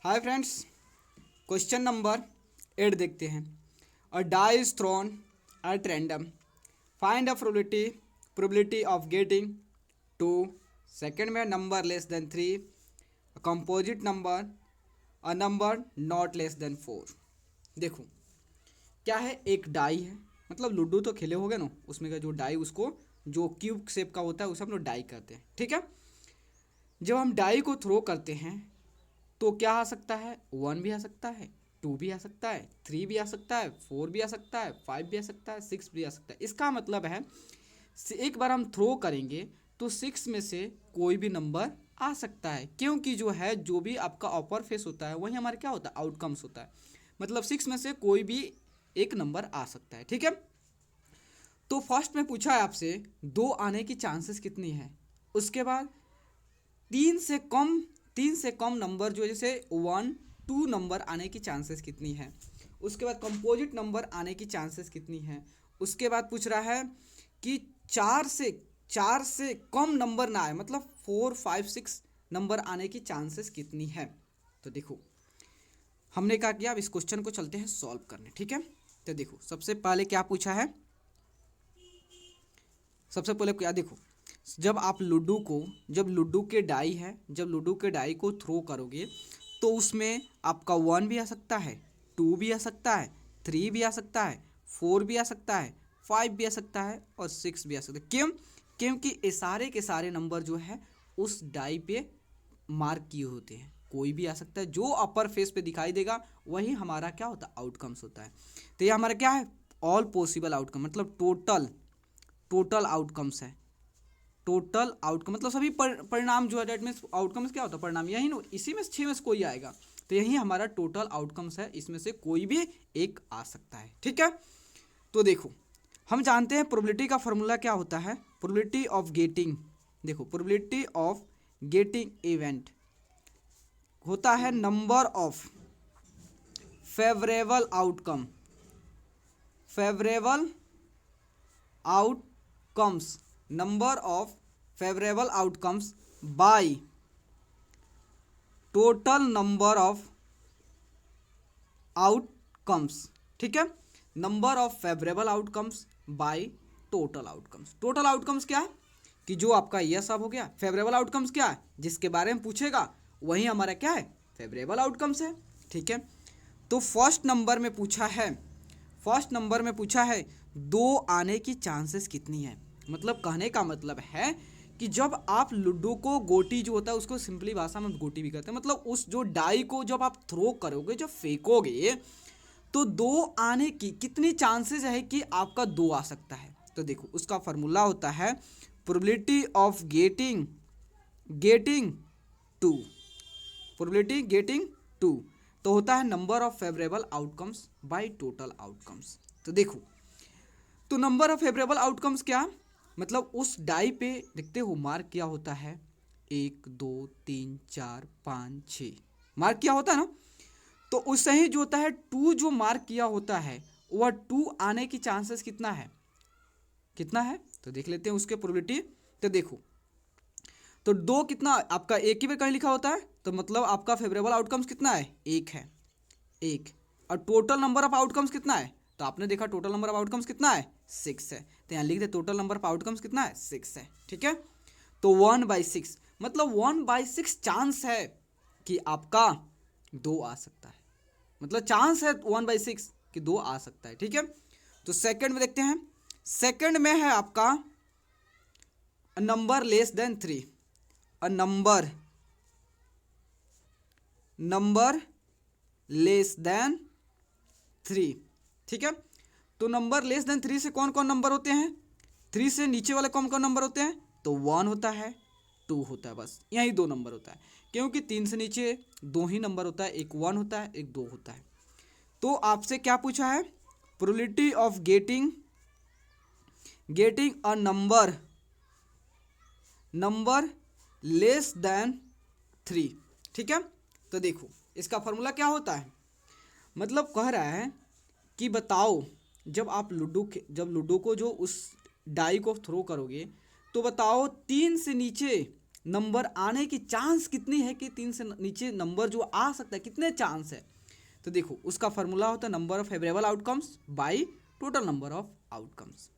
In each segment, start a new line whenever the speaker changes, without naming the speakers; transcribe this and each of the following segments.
Hi friends, question number 8 देखते हैं। A die is thrown at random, find a probability of getting two. Second में number less than 3, composite number, a number not less than 4। देखो क्या है, एक die है, मतलब ludo तो खेले होगे ना, उसमें का जो डाई उसको जो क्यूब शेप का होता है उसे हम लोग डाई कहते हैं। ठीक है, जब हम डाई को थ्रो करते हैं तो क्या आ सकता है, 1 भी आ सकता है, 2 भी आ सकता है, 3 भी आ सकता है, 4 भी आ सकता है, 5 भी आ सकता है, 6 भी आ सकता है। इसका मतलब है एक बार हम थ्रो करेंगे तो 6 में से कोई भी नंबर आ सकता है, क्योंकि जो है जो भी आपका अपर फेस होता है वही हमारा क्या होता है, आउटकम्स होता है। मतलब 6 में से कोई भी एक नंबर आ सकता है। ठीक है, तो फर्स्ट में पूछा है आपसे 2 आने की चांसेस कितनी है। उसके बाद तीन से कम तीन से कम नंबर जो है, जैसे 1 2 नंबर आने की चांसेस कितनी है। उसके बाद कंपोजिट नंबर आने की चांसेस कितनी है। उसके बाद पूछ रहा है कि चार से कम नंबर ना आए, मतलब 4 5 6 नंबर आने की चांसेस कितनी है। तो देखो हमने क्या किया, अब इस क्वेश्चन को चलते हैं सॉल्व करने। ठीक है, तो देखो सबसे पहले क्या पूछा है, सबसे पहले क्या देखो, जब लूडो के डाई है, जब लूडो के डाई को थ्रो करोगे तो उसमें आपका 1 भी आ सकता है, 2 भी आ सकता है, 3 भी आ सकता है, 4 भी आ सकता है, 5 भी आ सकता है और 6 भी आ सकता है। क्यों? क्योंकि ये सारे के सारे नंबर जो है उस डाई पे मार्क किए होते हैं। कोई भी आ सकता है, जो अपर फेस पे दिखाई देगा वही हमारा क्या होता है, आउटकम्स होता है। तो ये हमारा क्या है, ऑल पॉसिबल आउटकम, मतलब टोटल टोटल आउटकम्स है। टोटल आउटकम मतलब सभी परिणाम जो है, डेट मीन्स आउटकम्स क्या होता है, परिणाम यही ना, इसी में से 6 में से कोई आएगा। तो यही हमारा टोटल आउटकम्स है, इसमें से कोई भी एक आ सकता है। ठीक है, तो देखो हम जानते हैं प्रोबेबिलिटी का फॉर्मूला क्या होता है, प्रोबेबिलिटी ऑफ गेटिंग। देखो प्रोबेबिलिटी ऑफ गेटिंग इवेंट होता है number of favourable outcome, favourable outcomes, number of favourable outcomes by total number of outcomes. ठीक है, number of favourable outcomes by total outcomes. Total outcomes क्या है कि जो आपका यह सब हो गया, फेवरेबल आउटकम्स क्या है, जिसके बारे में पूछेगा वही हमारा क्या है, फेवरेबल आउटकम्स है। ठीक है, तो फर्स्ट नंबर में पूछा है 2 आने की चांसेस कितनी है। मतलब कहने का मतलब है कि जब आप लूडो को गोटी जो होता है उसको सिंपली भाषा में गोटी भी कहते हैं, मतलब उस जो डाई को जब आप थ्रो करोगे, जब फेंकोगे तो 2 आने की कितनी चांसेस है कि आपका 2 आ सकता है। तो देखो उसका फॉर्मूला होता है probability of getting two, probability getting two, तो होता है number of favourable outcomes by total outcomes. तो देखो, तो नंबर ऑफ फेवरेबल आउटकम्स क्या, मतलब उस डाई पे देखते हो मार्क किया होता है 1 2 3 4 5 6 मार्क किया होता है ना। तो उससे ही जो होता है 2 जो मार्क किया होता है वह 2 आने की चांसेस कितना है, कितना है, तो देख लेते हैं उसके प्रोबेबिलिटी। तो देखो, तो 2 कितना आपका एक ही पे कहीं लिखा होता है, तो मतलब आपका फेवरेबल आउटकम्स कितना है, 1 है, 1। और टोटल नंबर ऑफ आउटकम्स कितना है, तो आपने देखा टोटल नंबर ऑफ आउटकम्स कितना है, 6 है। तो यहाँ लिख दे टोटल नंबर ऑफ आउटकम्स कितना है, 6 है। ठीक है, तो 1/6 मतलब 1/6 चांस है कि आपका 2 आ सकता है, मतलब चांस है 1/6 कि 2 आ सकता है। ठीक है, तो सेकंड में देखते हैं, सेकंड में है आपका number less than 3, a number less than 3। ठीक है, तो नंबर लेस देन 3 से कौन कौन नंबर होते हैं, 3 से नीचे वाले कौन कौन नंबर होते हैं, तो 1 होता है, 2 होता है, बस यही 2 नंबर होता है। क्योंकि 3 से नीचे 2 ही नंबर होता है, एक 1 होता है, एक 2 होता है। तो आपसे क्या पूछा है, probability of getting a number less than 3। ठीक है, तो देखो इसका फॉर्मूला क्या होता है, मतलब कह रहा है कि बताओ जब लूडो को जो उस डाई को थ्रो करोगे तो बताओ 3 से नीचे नंबर आने की चांस कितनी है कि 3 से नीचे नंबर जो आ सकता है, कितने चांस है। तो देखो उसका फॉर्मूला होता है number of favourable outcomes by total number of outcomes.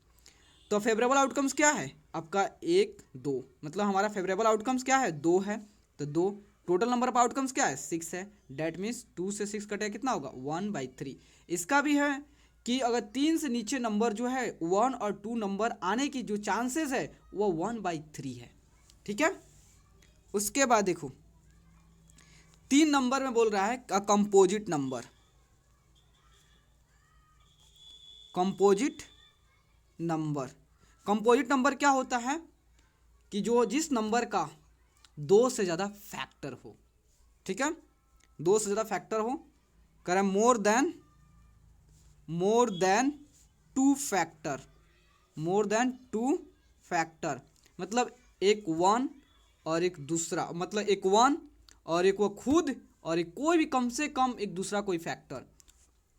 तो फेवरेबल आउटकम्स क्या है आपका 1 2, मतलब हमारा फेवरेबल आउटकम्स क्या है 2 है, तो 2। टोटल नंबर ऑफ आउटकम्स क्या है 6 है, डेट मीन्स 2 से 6 कटे कितना होगा 1/3। इसका भी है कि अगर 3 से नीचे नंबर जो है 1 और 2 नंबर आने की जो चांसेस है वो 1/3 है, ठीक है। उसके बाद देखो 3 नंबर में बोल रहा है composite number. Composite number, composite number क्या होता है कि जो जिस नंबर का 2 से ज़्यादा फैक्टर हो, ठीक है, 2 से ज़्यादा फैक्टर हो, करें more than 2 factor, more than 2 factor, मतलब एक 1 और एक दूसरा, मतलब एक 1 और एक वो खुद और एक कोई भी कम से कम एक दूसरा कोई फैक्टर,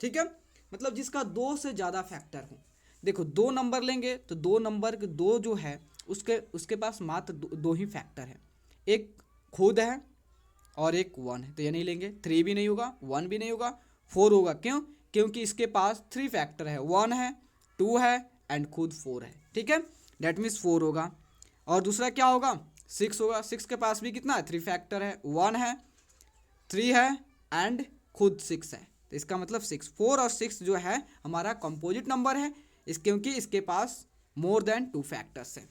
ठीक है, मतलब जिसका 2 से ज़्यादा फैक्टर हो। देखो 2 नंबर लेंगे तो 2 नंबर के 2 जो है उसके पास मात्र 2 ही फैक्टर है, एक खुद है और एक 1 है, तो ये नहीं लेंगे। 3 भी नहीं होगा, 1 भी नहीं होगा, 4 होगा। क्यों? क्योंकि इसके पास 3 फैक्टर है, 1 है, 2 है एंड खुद 4 है, ठीक है, डेट मीन्स 4 होगा। और दूसरा क्या होगा 6 होगा, 6 के पास भी कितना है 3 फैक्टर है, 1 है, 3 है एंड खुद 6 है, तो इसका मतलब 6, 4 और 6 जो है हमारा कंपोजिट नंबर है क्योंकि इसके पास मोर देन 2 फैक्टर्स है।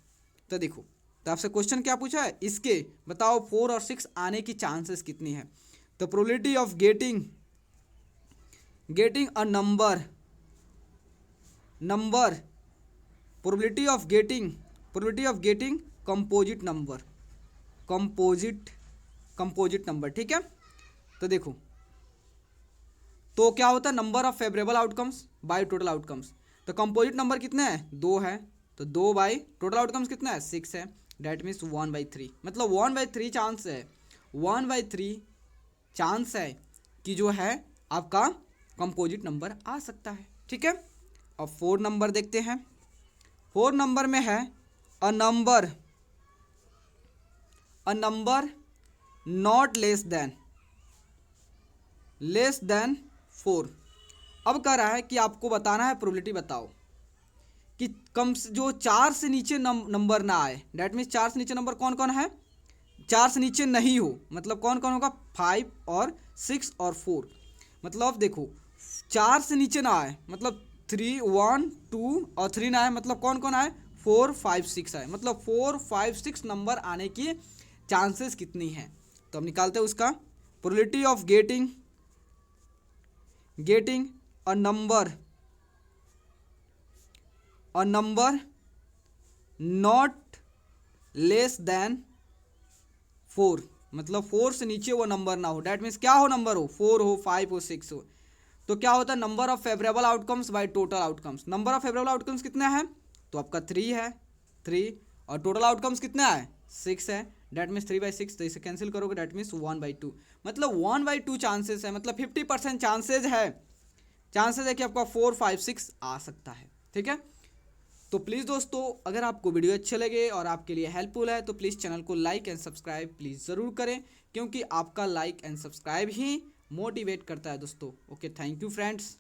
तो देखो, तो आपसे क्वेश्चन क्या पूछा है, इसके बताओ 4 और 6 आने की चांसेस कितनी है। तो probability of getting a number probability of getting composite number, ठीक है। तो देखो, तो क्या होता है number of favourable outcomes by total outcomes. तो कंपोजिट नंबर कितने हैं 2 है, तो 2 बाई टोटल आउटकम्स कितना है 6 है, डेट मीन्स 1/3, मतलब 1/3 चांस है, 1/3 चांस है कि जो है आपका कंपोजिट नंबर आ सकता है, ठीक है। अब 4 नंबर देखते हैं। 4 नंबर में है अ नंबर नॉट लेस देन 4। अब कह रहा है कि आपको बताना है प्रोबेबिलिटी बताओ कि कम से जो 4 से नीचे नंबर ना आए, डेट मीन्स 4 से नीचे नंबर कौन कौन है, 4 से नीचे नहीं हो, मतलब कौन कौन होगा 5 और 6 और 4। मतलब देखो 4 से नीचे ना आए, मतलब 3 1 2 और 3 ना आए, मतलब कौन कौन आए 4 5 6 आए, मतलब 4 5 6 नंबर आने की चांसेस कितनी हैं। तो हम निकालते हैं उसका probability of getting a number not less than 4, मतलब 4 से नीचे वो नंबर ना हो, डेट मीन्स क्या हो नंबर हो 4 हो 5 हो 6 हो। तो क्या होता है number of favourable outcomes by total outcomes. Number of favourable outcomes कितने हैं, तो आपका 3 है, 3, और टोटल आउटकम्स कितने है 6 है, डेट मीन्स 3/6, तो इसे कैंसिल करोगे डेट मीन्स 1/2, मतलब 1/2 चांसेस है, मतलब 50% चांसेस है कि आपका 4 5 6 आ सकता है, ठीक है। तो प्लीज़ दोस्तों, अगर आपको वीडियो अच्छे लगे और आपके लिए हेल्पफुल है तो प्लीज़ चैनल को लाइक एंड सब्सक्राइब प्लीज़ ज़रूर करें, क्योंकि आपका like and subscribe he motivate करता है दोस्तों। Okay, thank you friends.